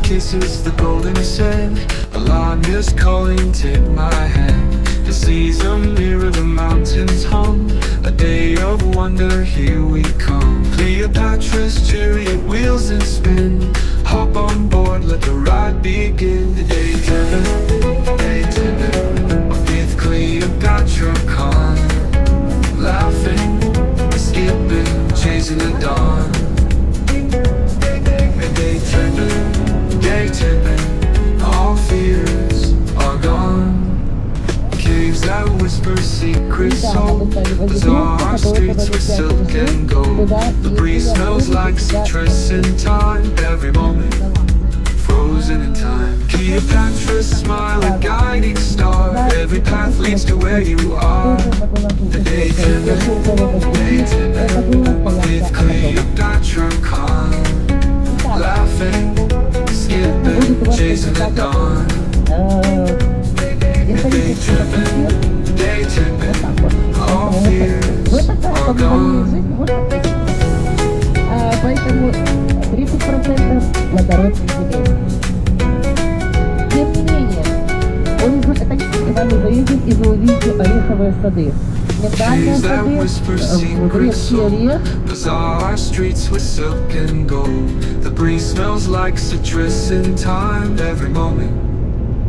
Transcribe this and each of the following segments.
Kisses the golden sand, Alanya's calling, take my hand. The seas are mirror, the mountains hum, a day of wonder, here we come. Cleopatra's chariot wheels and spin, hop on board, let the ride begin. The Daytrip, with Cleopatra come, laughing, skipping, chasing the dawn. Day-tripping, all fears are gone. Caves that whisper secrets sold, bizarre streets with silk and gold. The breeze smells like citrus in time, every moment frozen in time. Cleopatra's smile, a guiding star, every path leads to where you are. The day-tripping, with Cleopatra calm, laughing, skipping, chasing the dawn. Day-tripping, all fears are gone. Поэтому 30% плодородных земель. Тем не менее, это не с вами заедем, и вы увидите ореховые сады. Trees that whisper secrets sold, bizarre streets with silk and gold. The breeze smells like citrus in time, every moment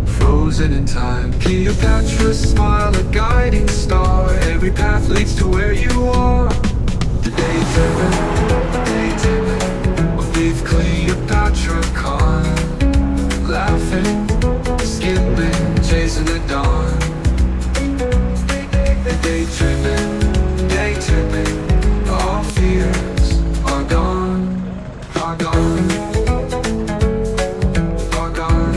frozen in time. Cleopatra's smile, a guiding star, every path leads to where you are. The Daytrip, with Cleopatra calm, laughing, skipping, chasing the dawn. Day-tripping, all fears are gone, are gone, are gone,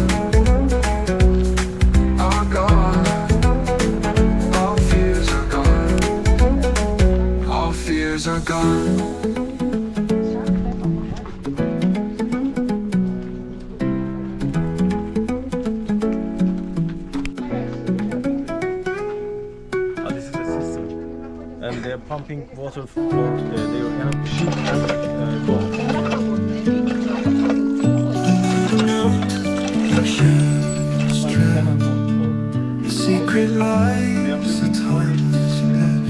are gone. All fears are gone, all fears are gone. And they're pumping water for their energy and gold. The secret lies, the timeless pit.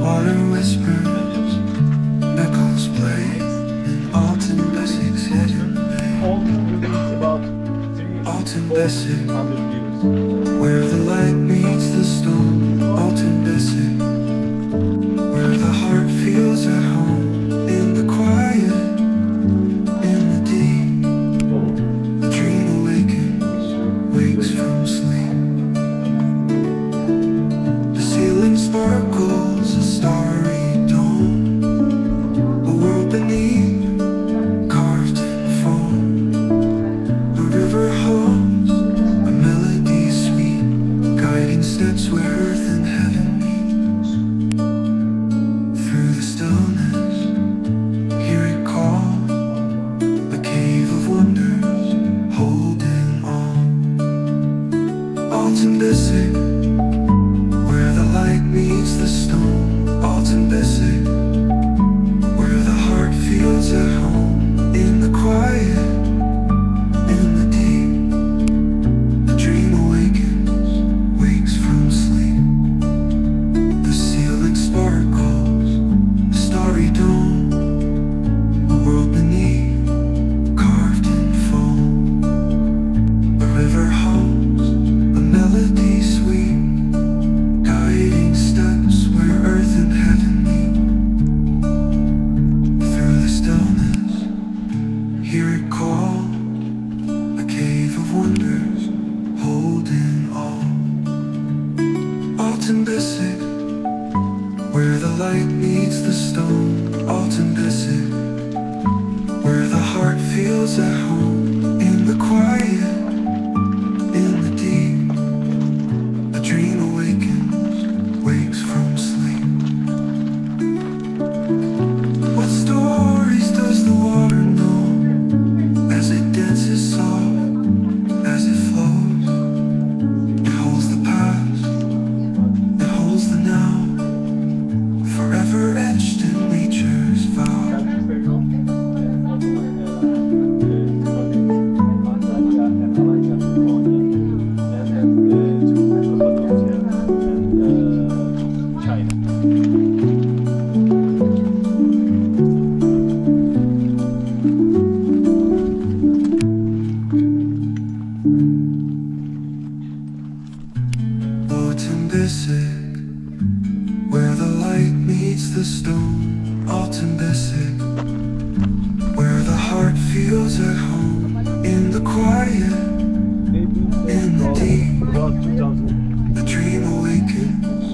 Water whispers, echoes play. Altinbesik's hidden All is about Altinbesik, 300 years. where the light meets the stone. Altinbesik, where the heart feels at home. In the quiet, in the deep, the dream awakens, wakes from sleep. The ceiling sparkles, a starry dome. A world beneath, carved in foam. A river hums, a melody sweet, guiding steps where earth and heaven meets. Through the stillness, hear it call, a cave of wonders, holding on. Altinbesik, where the light meets the stone. Altinbesik, where the heart feels at home. In the quiet, in the deep, the dream awakens, wakes from sleep. The ceiling sparkles, a starry dome. A world beneath, carved in foam. A river hums, a melody sweet, stone, Altinbesik, where the heart feels at home. In the quiet, in the deep, About 2000. the dream awakens,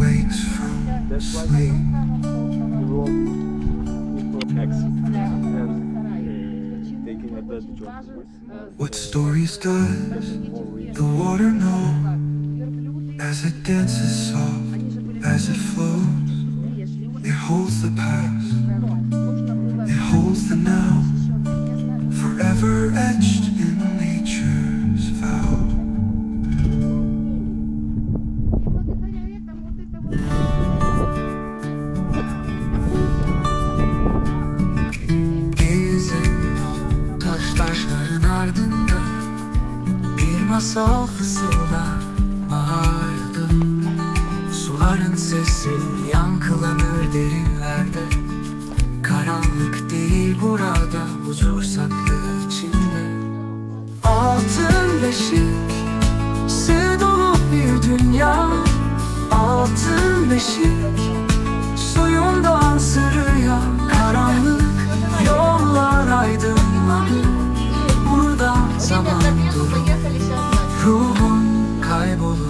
wakes from That's why sleep. the road protects and taking advantage of this. What stories does the water know as it dances soft, as it flows? It holds the past, it holds the now, forever etched in nature's vow. Gezin taşların ardında bir masal fısıldar baharda. Suların sesi yankılanır derinlerde. Karanlık değil burada, huzur saklı içinde. Altınbeşik, sır dolu bir dünya. Altınbeşik, suyundan sırrıya. Karanlık yollar aydınlanır. Burada zaman durur, ruhun kaybolur.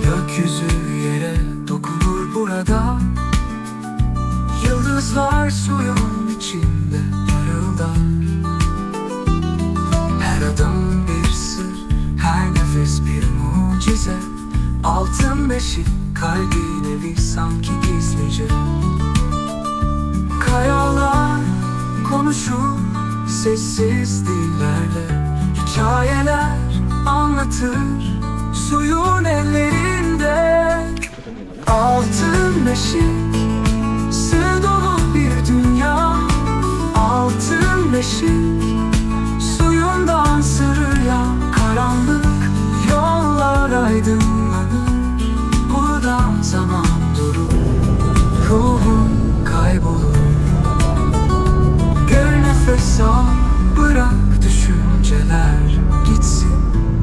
Gökyüzü yere dokunur burada. Yıldızlar suyun içinde parıldar. Her adım bir sır, her nefes bir mucize. Altınbeşik kalbin evi sanki gizlice. Kayalar konuşur sessiz dillerle. Hikayeler anlatır suyun ellerinde. Altınbeşik, sır dolu bir dünya. Altınbeşik, suyundan sırrıya. Karanlık yollar aydınlanır. Burada zaman durur, ruhun kaybolur. Bir nefes al, bırak düşünceler gitsin.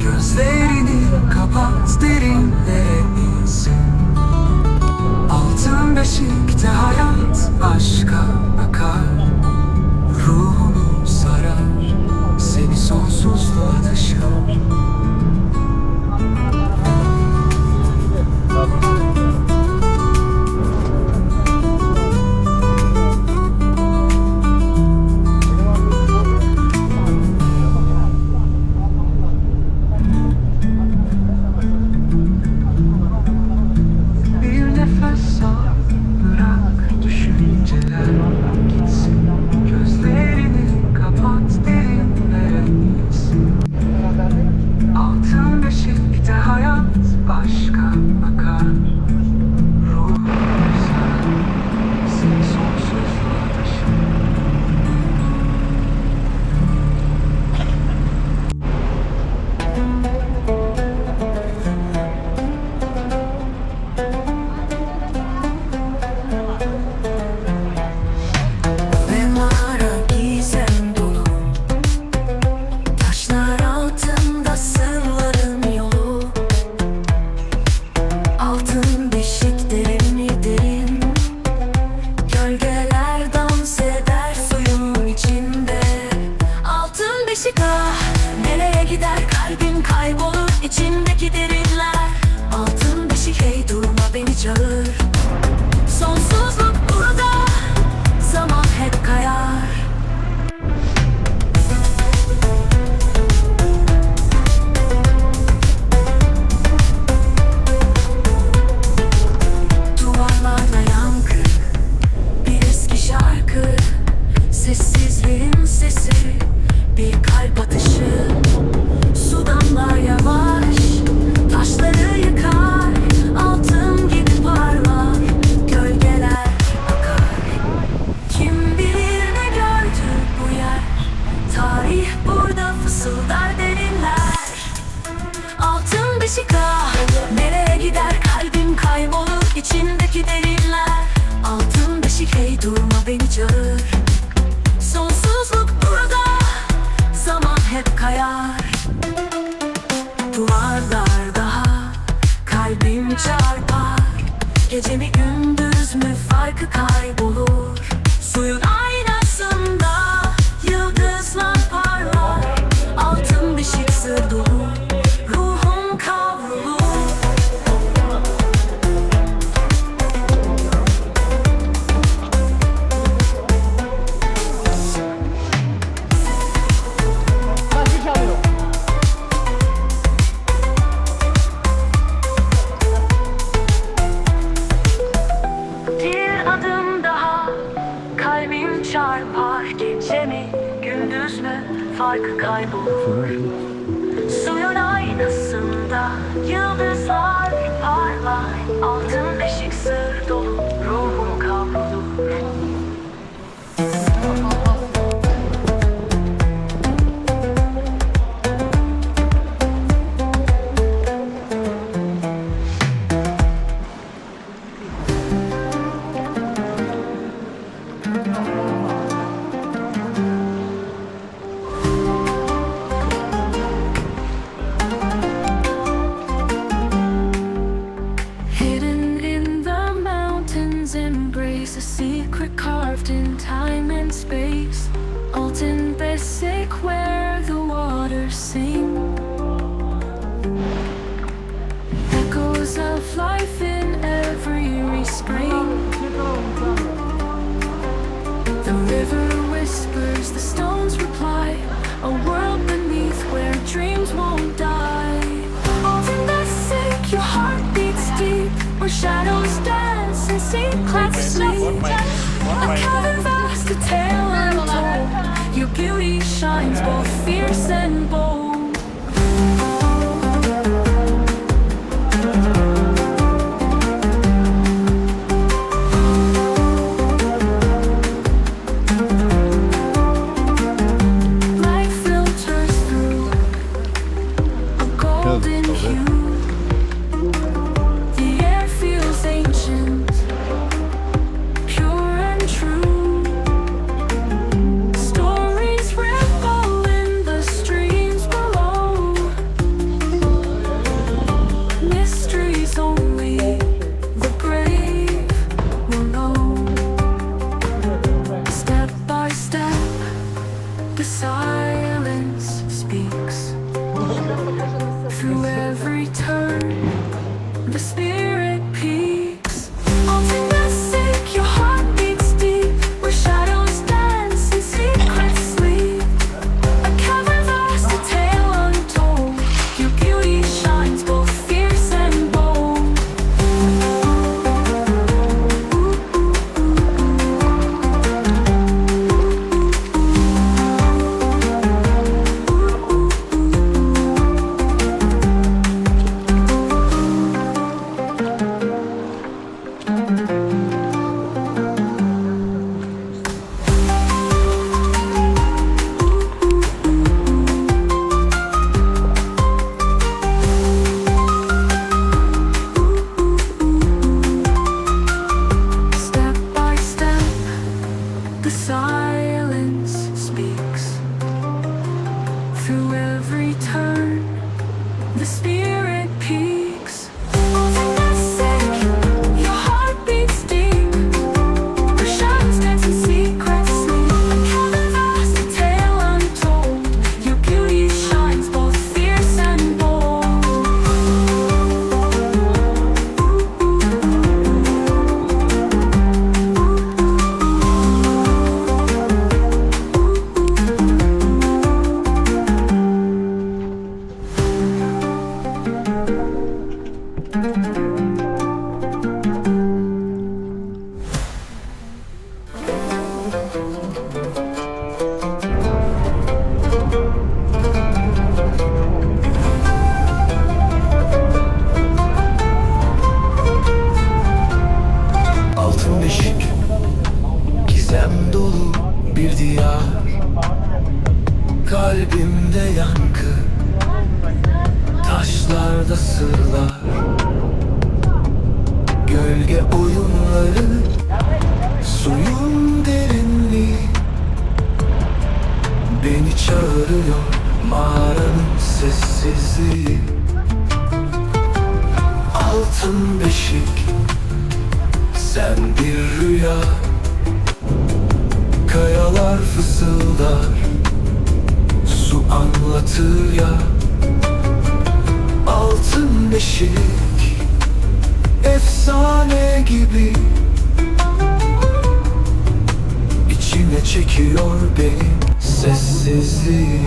Gözlerini kapat, derinlere insin. Altınbeşik'te hayat başka akar. Ruhunu sarar, seni sonsuzluğa taşır. Bir nefes al, bırak düşünceler gitsin. Gözlerini kapat, derinlere insin. Altınbeşik'te hayat başka akar. Ruhunu sarar, seni sonsuzluğa taşır. Ve mağara gizem dolu, taşlar altında sırların yolu. Altınbeşik derin mi derin, gölgeler dans eder suyun içinde. Altınbeşik ah, nereye gider kalbim kaybolur içindeki derinler. Altınbeşik hey durma beni çağır. Sonsuzluk burada, zaman hep kayar. Duvarlarda yankı, bir eski şarkı. Sessizliğin sesi, bir kalp atışı. Su damlar yavaş, taşları yıkar. Altın gibi parlar, gölgeler akar. Kim bilir ne gördü bu yer. Tarih burada fısıldar derinler. Altınbeşik ah, nereye gider kalbim kaybolur içindeki derinler. Altınbeşik hey durma beni çağır. Sonsuzluk burada, zaman hep kayar. Duvarlar daha, kalbim çarpar. Gece mi gündüz mü farkı kaybolur. Suyun aynasında yıldızlar parlar. Altınbeşik sır dolu, ruhum kavrulur. Bir adım daha kalbim çarpar. Gece mi gündüz mü farkı kaybolur. Suyun aynasında yıldızlar parlar. Altınbeşik sır dolu, ruhum kavrulur. Hidden in the mountains, embrace a secret carved in time and space. Altinbesik, where the waters sing. Echoes of life in every spring. The river whispers, the stones reply. A world beneath where dreams won't die. Altinbesik, your heart beats deep, where shadows dance and secrets sleep. A cavern vast, a tale untold. Your beauty shines both fierce and bold. Light filters through a golden hue. The air feels ancient, pure and true. Stories ripple in the streams below. Mysteries only the brave will know. Step by step, the silence speaks. Through every turn, the spirit peaks. Altinbesik, your heart beats deep, where shadows dance and secrets sleep. A cavern vast, a tale untold. Your beauty shines both fierce and bold. Step by step, the silence speaks. Through every turn, the spirit peaks. Altinbesik, your heart beats deep, where shadows dance and secrets sleep. A cavern vast, a tale untold. Your beauty shines both fierce and bold. Altınbeşik, gizem dolu bir diyar. Kalbimde yankı, taşlarda sırlar. Gölge oyunları, suyun derinliği beni çağırıyor, mağaranın sessizliği. Altınbeşik, Sen bir rüya, kayalar fısıldar, su anlatır ya. Altınbeşik, efsane gibi, İçine çekiyor beni sessizliği.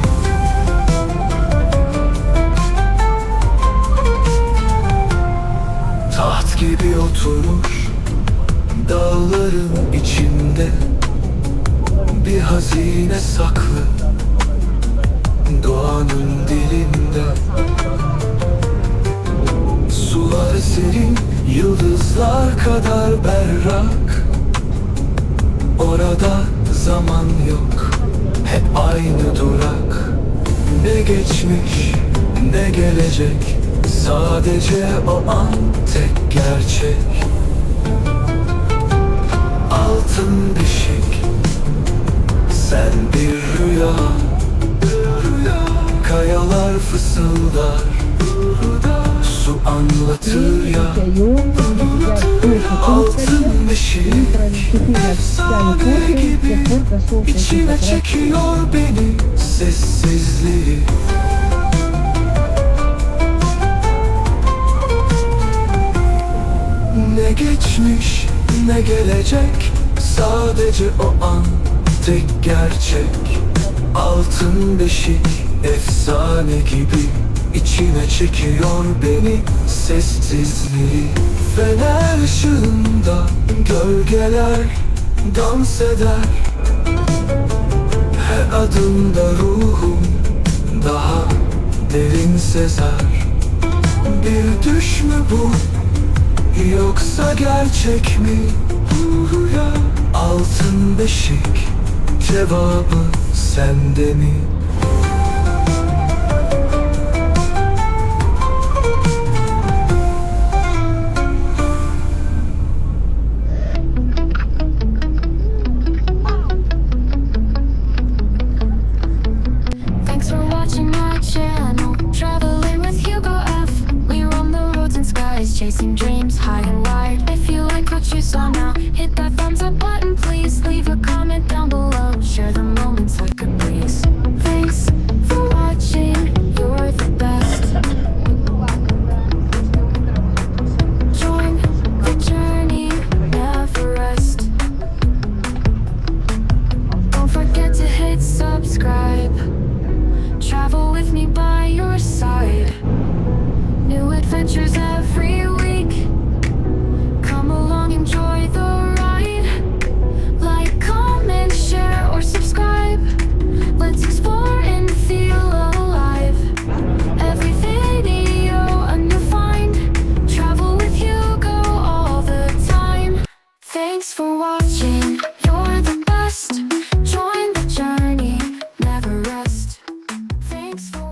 Taht gibi oturmuş dağların içinde, bir hazine saklı doğanın dilinde. Sular serin, yıldızlar kadar berrak. Orada zaman yok, hep aynı durak. Ne geçmiş, ne gelecek, sadece o an tek gerçek. Altınbeşik, sen bir rüya, kayalar fısıldar, su anlatır ya. Altınbeşik, efsane gibi, içine çekiyor beni sessizliği. Ne geçmiş, ne gelecek, sadece o an tek gerçek. Altınbeşik, efsane gibi, İçine çekiyor beni sessizliği. Fener ışığında gölgeler dans eder. Her adımda ruhum daha derin sezer. Bir düş mü bu, yoksa gerçek mi? Altınbeşik, cevabı sende mi? Thanks for watching my channel, traveling with HugoF. We roam the roads and skies, chasing dreams high and wide. If you like what you saw now, hit that thumbs up button, please. Leave a comment down below, share the moments like a breeze. Thanks for watching, you're the best. Join the journey, never rest. Don't forget to hit subscribe. Travel with me by your side. New adventures every week. Come along, enjoy the ride. Like, comment, share, or subscribe. Let's explore and feel alive. Every video a new find. Travel with Hugo all the time. Thanks for watching, you're the best. Join the journey, never rest. Thanks for